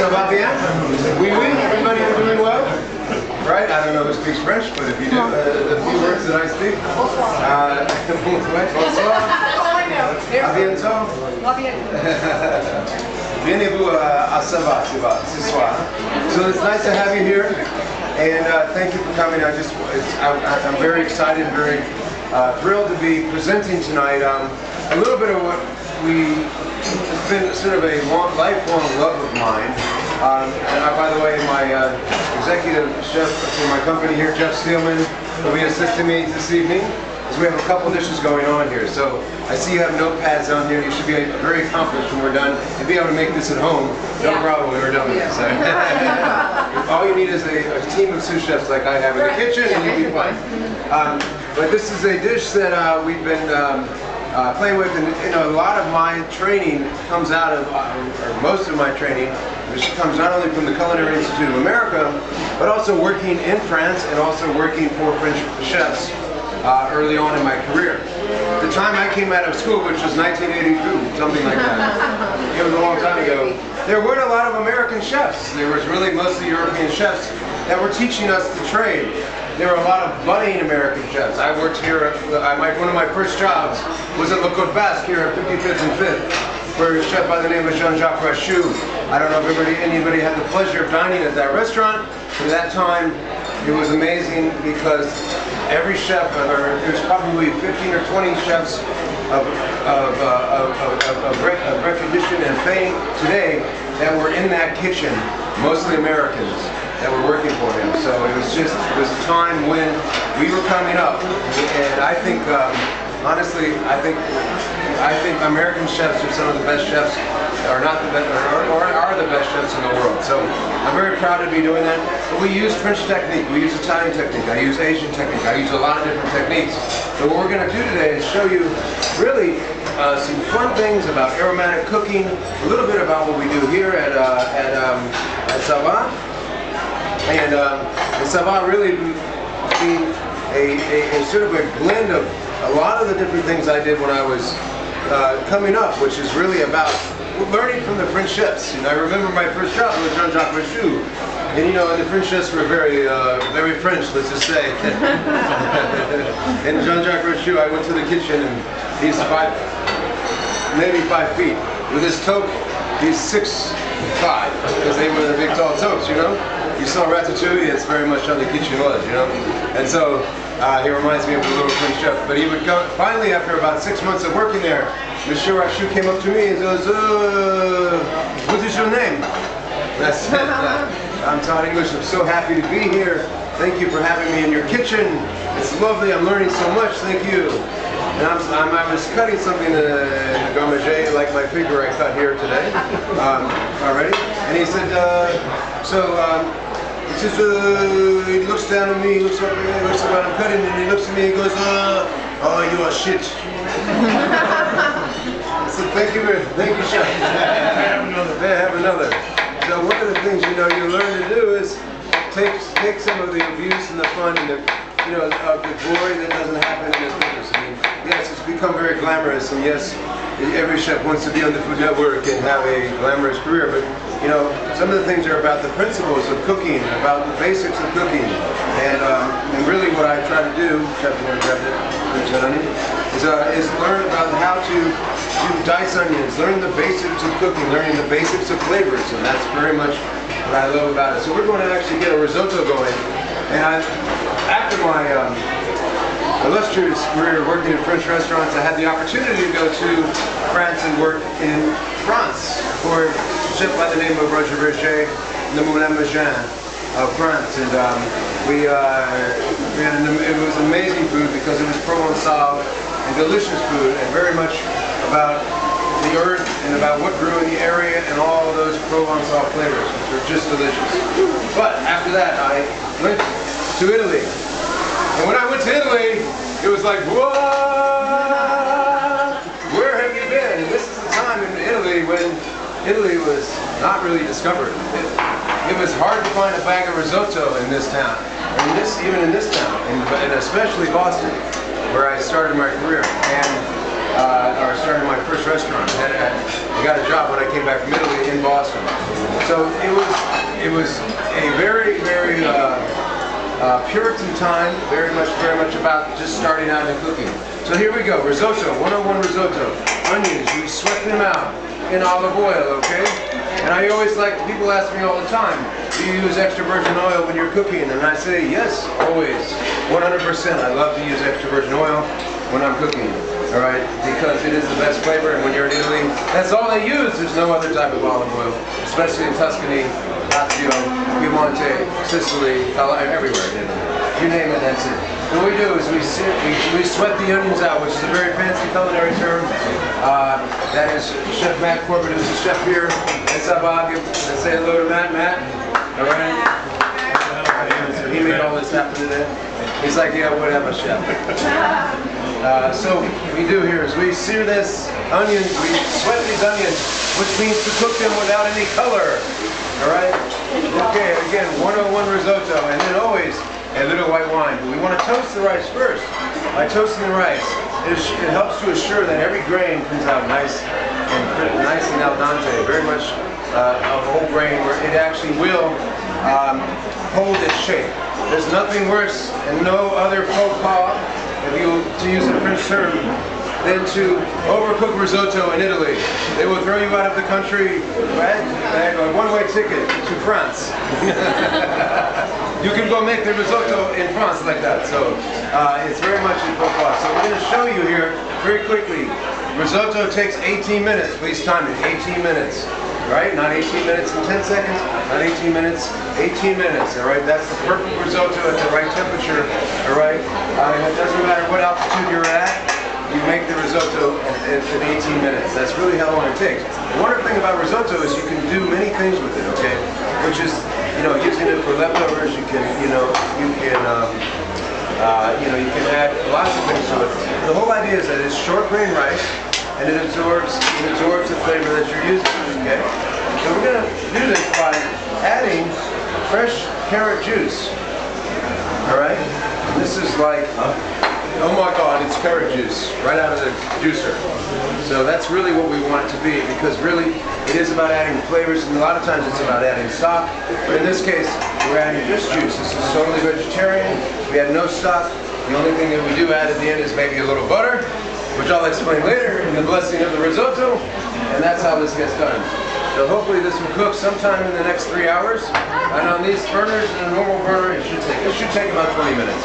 Ça va bien? Oui, oui, everybody doing well? Right? I don't know who speaks French, but if you do, the few words that I speak. Bonsoir. À bientôt. Bienvenue à Ça va, ce soir. So it's nice to have you here, and thank you for coming. I'm very excited, very thrilled to be presenting tonight. A little bit of what it's been sort of a lifelong love of mine. And by the way, my executive chef for my company here, Jeff Steelman, will be assisting me this evening, as we have a couple dishes going on here. So I see you have notepads on here. You should be very accomplished when we're done and be able to make this at home. No problem when we're done with this. So. All you need is a team of sous chefs like I have in the kitchen, and you'll be fine. But this is a dish that we've been playing with, and a lot of my training comes out of, or most of my training, which comes not only from the Culinary Institute of America, but also working in France and also working for French chefs early on in my career. The time I came out of school, which was 1982, something like that, it was a long time ago, there weren't a lot of American chefs. There was really mostly European chefs that were teaching us the trade. There were a lot of budding American chefs. I worked here, one of my first jobs was at Le Côte Basque here at 55th and 5th, for a chef by the name of Jean-Jacques Rachou. I don't know if anybody had the pleasure of dining at that restaurant. At that time, it was amazing because every chef, there's probably 15 or 20 chefs of recognition and fame today that were in that kitchen, mostly Americans, that were working for him. So it was a time when we were coming up, and I think, honestly, I think American chefs are some of the best chefs, or not the best, or are the best chefs in the world. So I'm very proud to be doing that. But we use French technique, we use Italian technique, I use Asian technique, I use a lot of different techniques. So what we're going to do today is show you really some fun things about aromatic cooking, a little bit about what we do here at Ça va. And Ça va really being a sort of a blend of a lot of the different things I did when I was coming up, which is really about learning from the French chefs. I remember my first job with Jean-Jacques Rachou, and the French chefs were very French, let's just say. And Jean-Jacques Rachou, I went to the kitchen, and he's maybe 5 feet. With his toque, he's 6'5", because they were the big tall toques, You saw Ratatouille, it's very much on the kitchen was, And so he reminds me of a little French chef. But he would come, finally, after about 6 months of working there, Monsieur Rachou came up to me and goes, what is your name? And I said, I'm Todd English, I'm so happy to be here. Thank you for having me in your kitchen. It's lovely, I'm learning so much, thank you. And I was cutting something in the garmager, like my figure I cut here today, already. And he said, he looks down at me, he looks up at me, looks at what I'm cutting, and he looks at me and goes, oh, you are shit. I said, thank you, chef. Have another. So one of the things, you learn to do is take some of the abuse and the fun and the glory that doesn't happen in this business. Yes, it's become very glamorous, and yes, every chef wants to be on the Food Network and have a glamorous career, but some of the things are about the principles of cooking, about the basics of cooking, and really what I try to do, Chef, you want to grab it, is learn about how to dice onions, learn the basics of cooking, learning the basics of flavors, and that's very much what I love about it. So we're going to actually get a risotto going, and after my illustrious career working in French restaurants, I had the opportunity to go to France and work in France for a chef by the name of Roger Berger, the Moulin Magin of France, and it was amazing food because it was Provençal and delicious food, and very much about the earth and about what grew in the area and all of those Provençal flavors, which were just delicious. But after that, I went to Italy. And when I went to Italy, it was like, what? Where have you been? And this is the time in Italy when Italy was not really discovered. It was hard to find a bag of risotto in this town, even in this town, and especially Boston, where I started my career. And or started my first restaurant. I got a job when I came back from Italy in Boston. So it was a very Puritan time, very much about just starting out in cooking. So here we go, risotto, 101 risotto. Onions, we sweat them out in olive oil, okay? And I always like, people ask me all the time, do you use extra virgin oil when you're cooking? And I say, yes, always, 100%. I love to use extra virgin oil when I'm cooking, all right? Because it is the best flavor, and when you're in Italy, that's all they use. There's no other type of olive oil, especially in Tuscany, Lazio, Piemonte, Sicily, everywhere in Italy. You name it, that's it. What we do is we sweat the onions out, which is a very fancy culinary term. That is Chef Matt Corbett, who's the chef here at Sabag. Let's say hello to Matt. Matt, all right? So he made all this happen today. He's like, yeah, whatever, chef. So what we do here is we sear this onion, we sweat these onions, which means to cook them without any color. All right? Okay, again, 101 risotto, and then always a little white wine. But we want to toast the rice first. By toasting the rice, it helps to assure that every grain comes out nice and al dente, very much a whole grain where it actually will hold its shape. There's nothing worse and no other faux pas, to use a French term, than to overcook risotto in Italy. They will throw you out of the country, right? They have a one-way ticket to France. You can go make the risotto in France like that. So it's very much in faux pas. So we're going to show you here very quickly. Risotto takes 18 minutes. Please time it. 18 minutes. Right? Not 18 minutes and 10 seconds. Not 18 minutes. 18 minutes. All right? That's the perfect risotto at the right temperature. All right? It doesn't matter what altitude you're at. You make the risotto in 18 minutes. That's really how long it takes. The wonderful thing about risotto is you can do many things with it, okay? Which is, using it for leftovers. You can add lots of things to it. The whole idea is that it's short grain rice, and it absorbs the flavor that you're using, okay? So we're going to do this by adding fresh carrot juice, all right? And this is like, oh my God, it's carrot juice right out of the juicer. So that's really what we want it to be, because really it is about adding flavors, and a lot of times it's about adding stock. But in this case, we're adding just juice. This is totally vegetarian. We add no stock. The only thing that we do add at the end is maybe a little butter, which I'll explain later in the blessing of the risotto, and that's how this gets done. So hopefully this will cook sometime in the next 3 hours, and on these burners, in a normal burner, it should take about 20 minutes.